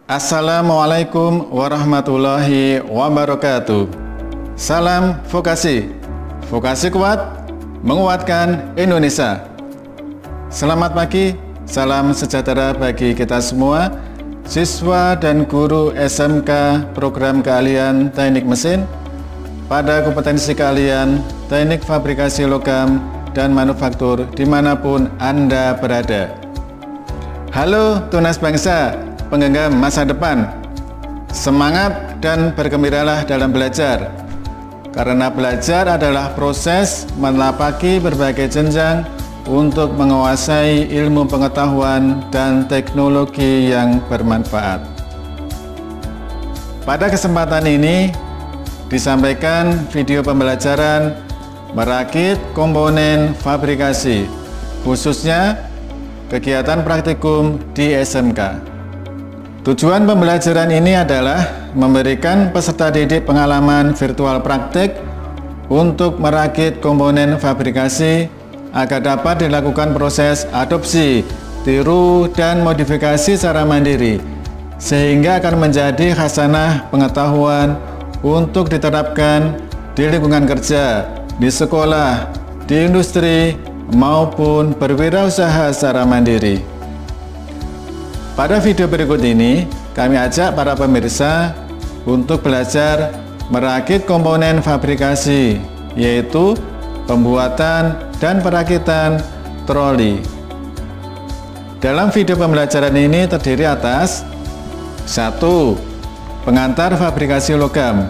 Assalamualaikum warahmatullahi wabarakatuh. Salam vokasi. Vokasi kuat, menguatkan Indonesia. Selamat pagi, salam sejahtera bagi kita semua, siswa dan guru SMK Program Keahlian Teknik Mesin pada kompetensi kalian Teknik Fabrikasi Logam dan Manufaktur dimanapun Anda berada. Halo tunas bangsa, penggenggam masa depan. Semangat dan bergembiralah dalam belajar. Karena belajar adalah proses menapaki berbagai jenjang untuk menguasai ilmu pengetahuan dan teknologi yang bermanfaat. Pada kesempatan ini disampaikan video pembelajaran merakit komponen fabrikasi, khususnya kegiatan praktikum di SMK. Tujuan pembelajaran ini adalah memberikan peserta didik pengalaman virtual praktik untuk merakit komponen fabrikasi agar dapat dilakukan proses adopsi, tiru, dan modifikasi secara mandiri, sehingga akan menjadi khasanah pengetahuan untuk diterapkan di lingkungan kerja, di sekolah, di industri, maupun berwirausaha secara mandiri. Pada video berikut ini, kami ajak para pemirsa untuk belajar merakit komponen fabrikasi, yaitu pembuatan dan perakitan troli. Dalam video pembelajaran ini terdiri atas 1. Pengantar fabrikasi logam.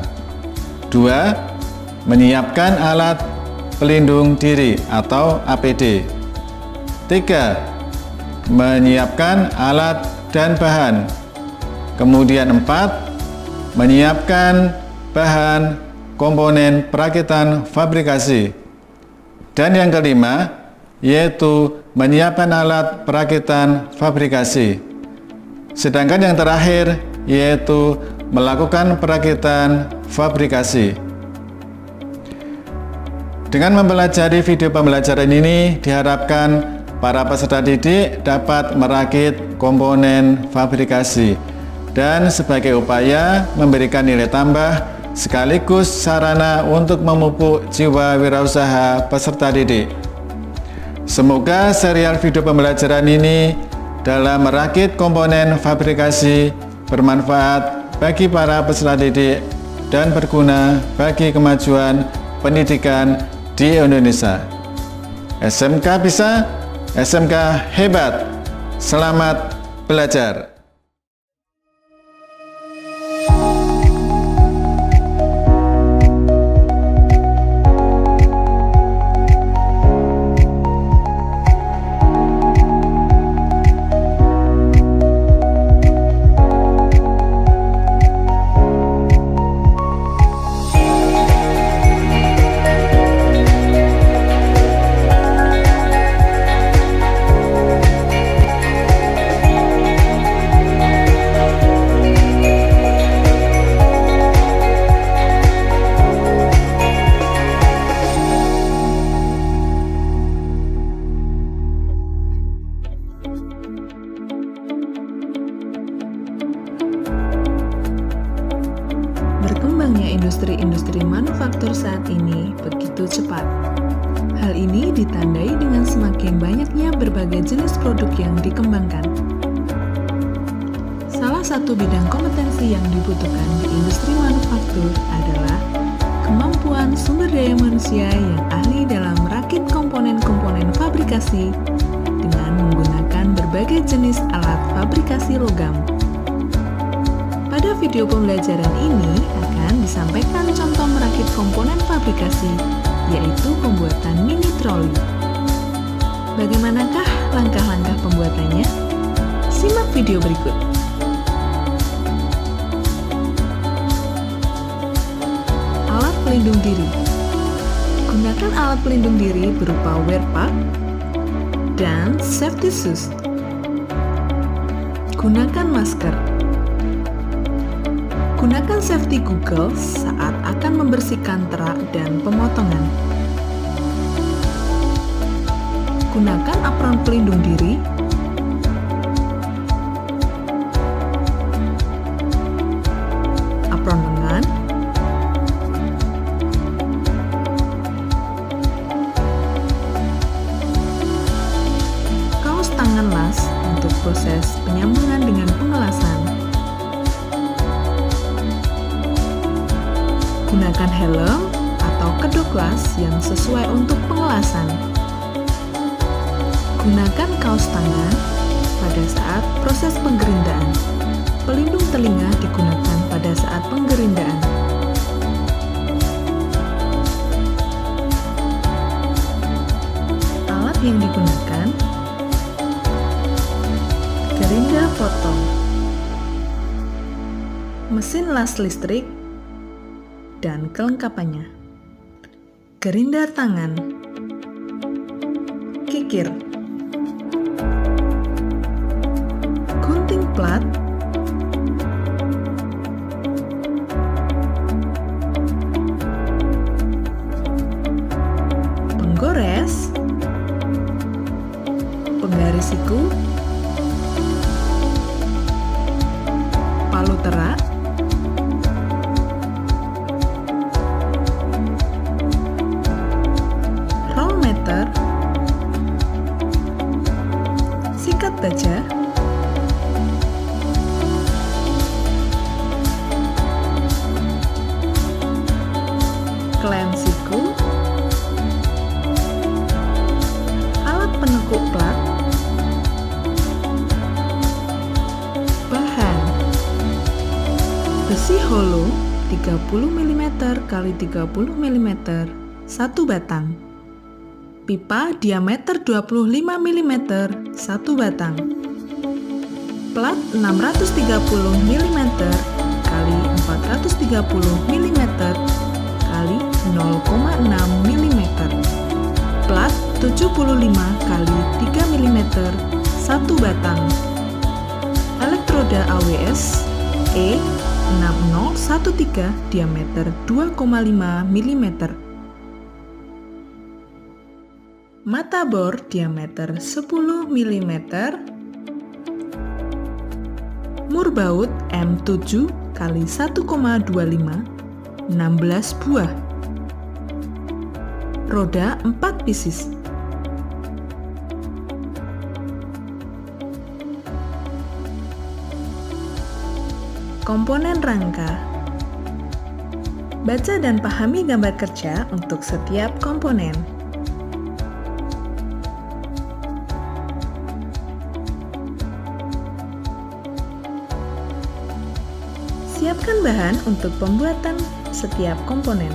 2. Menyiapkan alat pelindung diri atau APD. 3. Menyiapkan alat dan bahan. Kemudian 4. Menyiapkan bahan komponen perakitan fabrikasi. Dan yang kelima, yaitu menyiapkan alat perakitan fabrikasi. Sedangkan yang terakhir, yaitu melakukan perakitan fabrikasi. Dengan mempelajari video pembelajaran ini, diharapkan para peserta didik dapat merakit komponen fabrikasi dan sebagai upaya memberikan nilai tambah sekaligus sarana untuk memupuk jiwa wirausaha peserta didik. Semoga serial video pembelajaran ini dalam merakit komponen fabrikasi bermanfaat bagi para peserta didik dan berguna bagi kemajuan pendidikan di Indonesia. SMK bisa, SMK hebat. Selamat belajar. Berkembangnya industri manufaktur saat ini begitu cepat. Hal ini ditandai dengan semakin banyaknya berbagai jenis produk yang dikembangkan. Salah satu bidang kompetensi yang dibutuhkan di industri manufaktur adalah kemampuan sumber daya manusia yang ahli dalam merakit komponen-komponen fabrikasi dengan menggunakan berbagai jenis alat fabrikasi logam. Pada video pembelajaran ini akan disampaikan contoh merakit komponen fabrikasi, yaitu pembuatan mini troli. Bagaimanakah langkah-langkah pembuatannya? Simak video berikut. Alat pelindung diri. Gunakan alat pelindung diri berupa wear pack dan safety shoes. Gunakan masker. Gunakan safety goggles saat akan membersihkan terak dan pemotongan. Gunakan apron pelindung diri. Gunakan helm atau kedok las yang sesuai untuk pengelasan. Gunakan kaos tangan pada saat proses penggerindaan. Pelindung telinga digunakan pada saat penggerindaan. Alat yang digunakan: gerinda potong, mesin las listrik, dan kelengkapannya. Gerinda tangan, kikir, gunting plat, penggores, penggaris siku, palu terak, rollmeter, sikat baja, klem siku, alat penekuk plat, bahan besi holo 30 mm x 30 mm 1 batang, pipa diameter 25 mm 1 batang, plat 630 mm x 430 mm kali 0,6 mm, plat 75 kali 3 mm 1 batang, elektroda AWS E6013 diameter 2,5 mm, mata bor diameter 10 mm, mur baut M7 kali 1,25 16 buah, roda 4 pieces. Komponen rangka. Baca dan pahami gambar kerja untuk setiap komponen. Siapkan bahan untuk pembuatan setiap komponen.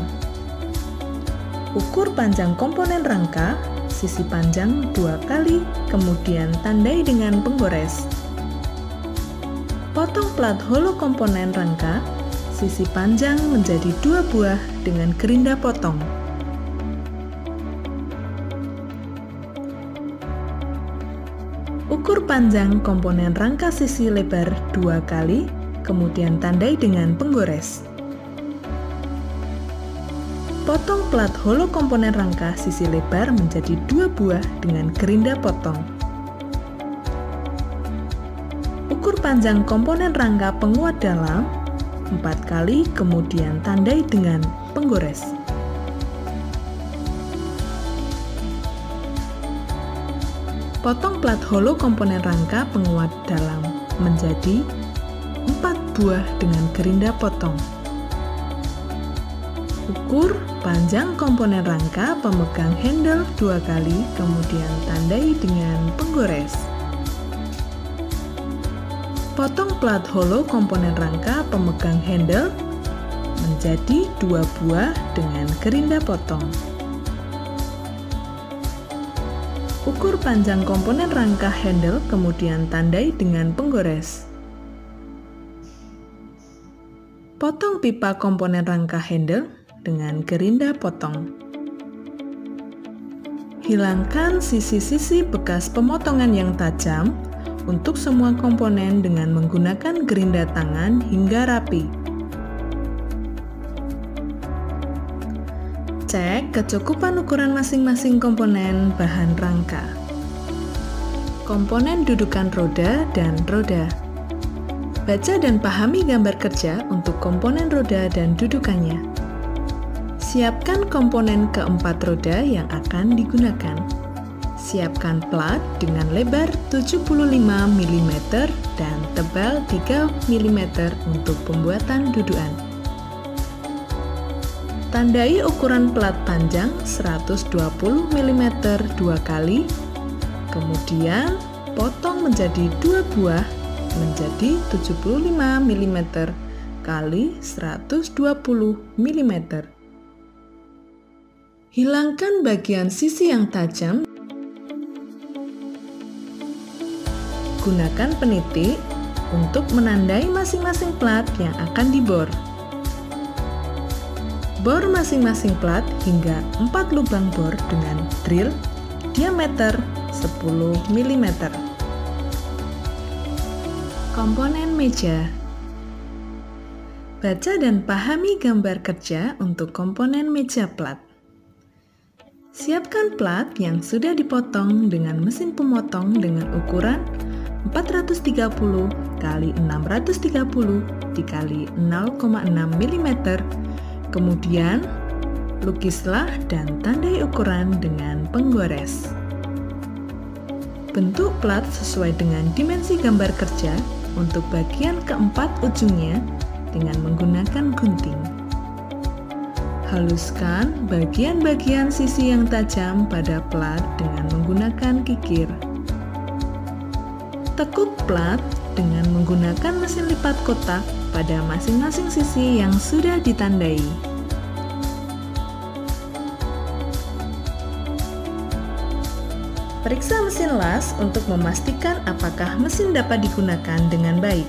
Ukur panjang komponen rangka, sisi panjang 2 kali, kemudian tandai dengan penggores. Potong plat holo komponen rangka, sisi panjang menjadi 2 buah dengan gerinda potong. Ukur panjang komponen rangka sisi lebar 2 kali, kemudian tandai dengan penggores. Potong plat holo komponen rangka sisi lebar menjadi 2 buah dengan gerinda potong. Ukur panjang komponen rangka penguat dalam 4 kali, kemudian tandai dengan penggores. Potong plat holo komponen rangka penguat dalam menjadi 4 buah dengan gerinda potong. Ukur panjang komponen rangka pemegang handle 2 kali, kemudian tandai dengan penggores. Potong plat holo komponen rangka pemegang handle menjadi 2 buah dengan gerinda potong. Ukur panjang komponen rangka handle, kemudian tandai dengan penggores. Potong pipa komponen rangka handle dengan gerinda potong. Hilangkan sisi-sisi bekas pemotongan yang tajam untuk semua komponen dengan menggunakan gerinda tangan hingga rapi. Cek kecukupan ukuran masing-masing komponen bahan rangka. Komponen dudukan roda dan roda. Baca dan pahami gambar kerja untuk komponen roda dan dudukannya. Siapkan komponen keempat roda yang akan digunakan. Siapkan plat dengan lebar 75 mm dan tebal 3 mm untuk pembuatan dudukan. Tandai ukuran plat panjang 120 mm 2 kali, kemudian potong menjadi 2 buah menjadi 75 mm kali 120 mm. Hilangkan bagian sisi yang tajam. Gunakan penitik untuk menandai masing-masing plat yang akan dibor. Bor masing-masing plat hingga 4 lubang bor dengan drill diameter 10 mm. Komponen meja. Baca dan pahami gambar kerja untuk komponen meja plat. Siapkan plat yang sudah dipotong dengan mesin pemotong dengan ukuran 430 x 630 x 0,6 mm. Kemudian, lukislah dan tandai ukuran dengan penggores. Bentuk plat sesuai dengan dimensi gambar kerja untuk bagian keempat ujungnya dengan menggunakan gunting. Haluskan bagian-bagian sisi yang tajam pada plat dengan menggunakan kikir. Tekuk plat dengan menggunakan mesin lipat kotak pada masing-masing sisi yang sudah ditandai. Periksa mesin las untuk memastikan apakah mesin dapat digunakan dengan baik.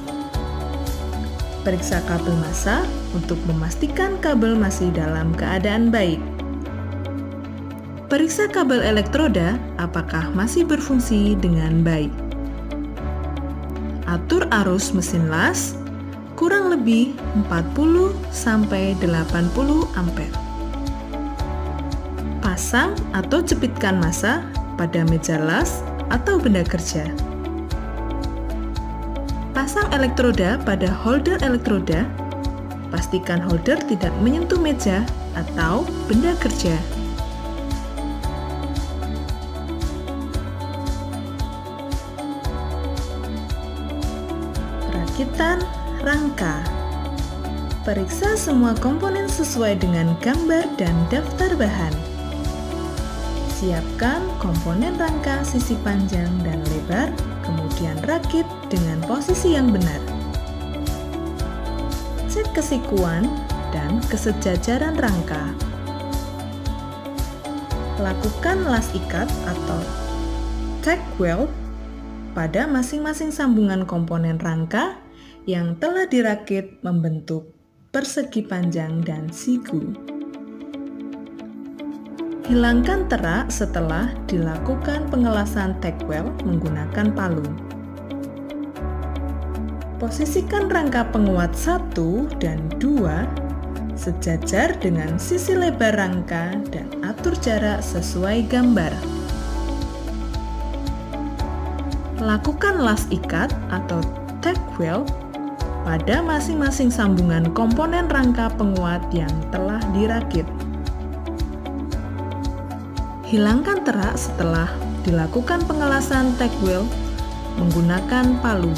Periksa kabel massa untuk memastikan kabel masih dalam keadaan baik. Periksa kabel elektroda apakah masih berfungsi dengan baik. Atur arus mesin las kurang lebih 40–80 ampere. Pasang atau jepitkan massa pada meja las atau benda kerja. Pasang elektroda pada holder elektroda. Pastikan holder tidak menyentuh meja atau benda kerja. Rakitan rangka. Periksa semua komponen sesuai dengan gambar dan daftar bahan. Siapkan komponen rangka sisi panjang dan lebar, kemudian rakit dengan posisi yang benar. Cek kesikuan dan kesejajaran rangka. Lakukan las ikat atau tack weld pada masing-masing sambungan komponen rangka yang telah dirakit membentuk persegi panjang dan siku. Hilangkan terak setelah dilakukan pengelasan tack weld menggunakan palu. Posisikan rangka penguat 1 dan 2 sejajar dengan sisi lebar rangka dan atur jarak sesuai gambar. Lakukan las ikat atau tack weld pada masing-masing sambungan komponen rangka penguat yang telah dirakit. Hilangkan terak setelah dilakukan pengelasan tack weld menggunakan palu.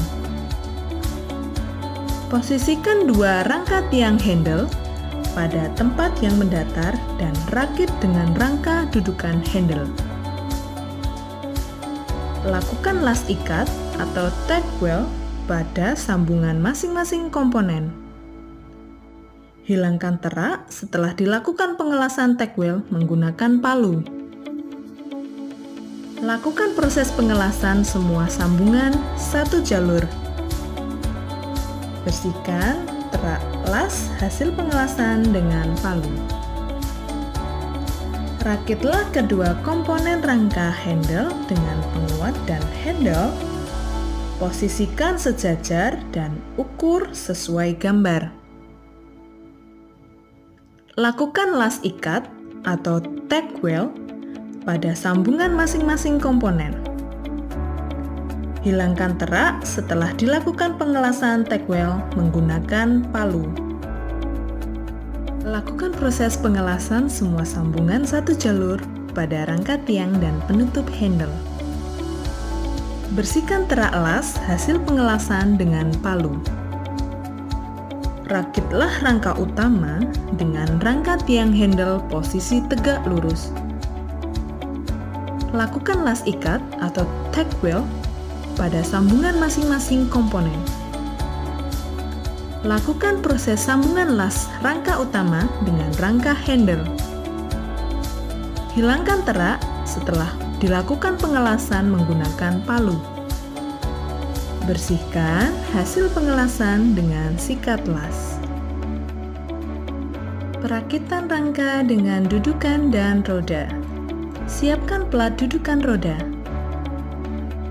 Posisikan dua rangka tiang handle pada tempat yang mendatar dan rakit dengan rangka dudukan handle. Lakukan las ikat atau tack weld pada sambungan masing-masing komponen. Hilangkan terak setelah dilakukan pengelasan tack weld menggunakan palu. Lakukan proses pengelasan semua sambungan satu jalur. Bersihkan terak las hasil pengelasan dengan palu. Rakitlah kedua komponen rangka handle dengan penguat dan handle. Posisikan sejajar dan ukur sesuai gambar. Lakukan las ikat atau tack weld pada sambungan masing-masing komponen. Hilangkan terak setelah dilakukan pengelasan tack weld menggunakan palu. Lakukan proses pengelasan semua sambungan satu jalur pada rangka tiang dan penutup handle. Bersihkan terak las hasil pengelasan dengan palu. Rakitlah rangka utama dengan rangka tiang handle posisi tegak lurus. Lakukan las ikat atau tack weld pada sambungan masing-masing komponen. Lakukan proses sambungan las rangka utama dengan rangka handle. Hilangkan terak setelah dilakukan pengelasan menggunakan palu. Bersihkan hasil pengelasan dengan sikat las. Perakitan rangka dengan dudukan dan roda. Siapkan plat dudukan roda.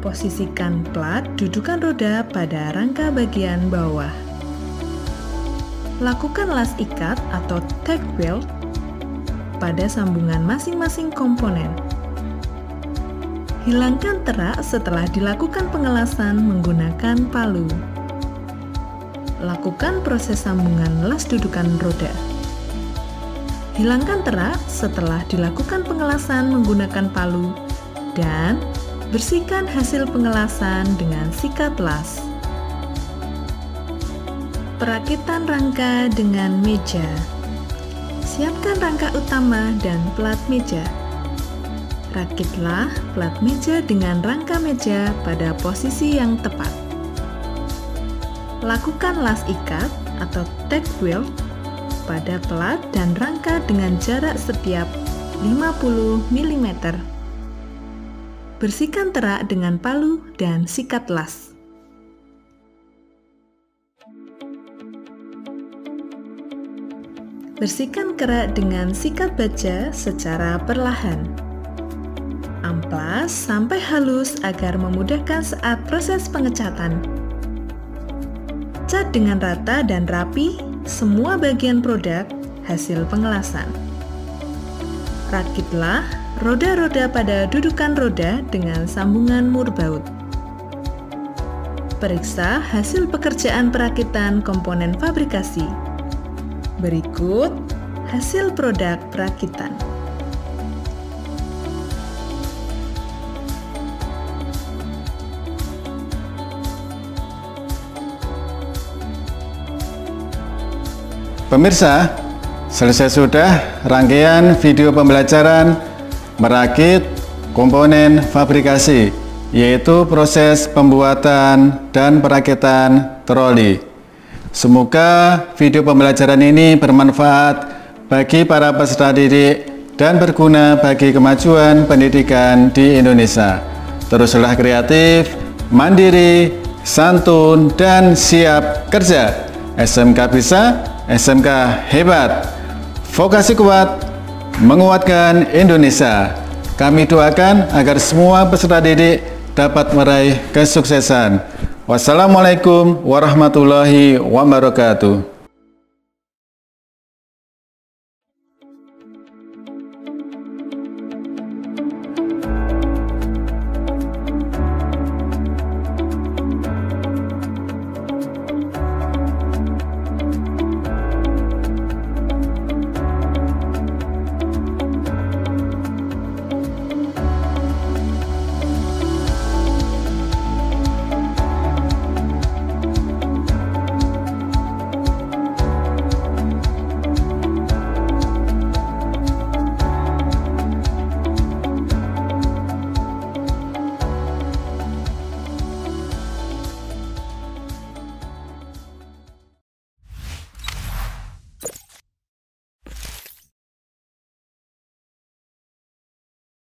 Posisikan plat dudukan roda pada rangka bagian bawah. Lakukan las ikat atau tack weld pada sambungan masing-masing komponen. Hilangkan terak setelah dilakukan pengelasan menggunakan palu. Lakukan proses sambungan las dudukan roda. Hilangkan terak setelah dilakukan pengelasan menggunakan palu dan bersihkan hasil pengelasan dengan sikat las. Perakitan rangka dengan meja. Siapkan rangka utama dan plat meja. Rakitlah plat meja dengan rangka meja pada posisi yang tepat. Lakukan las ikat atau tack weld pada plat dan rangka dengan jarak setiap 50 mm. Bersihkan terak dengan palu dan sikat las. Bersihkan kerak dengan sikat baja secara perlahan. Amplas sampai halus agar memudahkan saat proses pengecatan. Cat dengan rata dan rapi semua bagian produk hasil pengelasan. Rakitlah roda-roda pada dudukan roda dengan sambungan mur baut. Periksa hasil pekerjaan perakitan komponen fabrikasi. Berikut hasil produk perakitan. Pemirsa, selesai sudah rangkaian video pembelajaran merakit komponen fabrikasi, yaitu proses pembuatan dan perakitan troli. Semoga video pembelajaran ini bermanfaat bagi para peserta didik dan berguna bagi kemajuan pendidikan di Indonesia. Teruslah kreatif, mandiri, santun, dan siap kerja. SMK bisa, SMK hebat. Vokasi kuat, menguatkan Indonesia. Kami doakan agar semua peserta didik dapat meraih kesuksesan. Wassalamualaikum warahmatullahi wabarakatuh.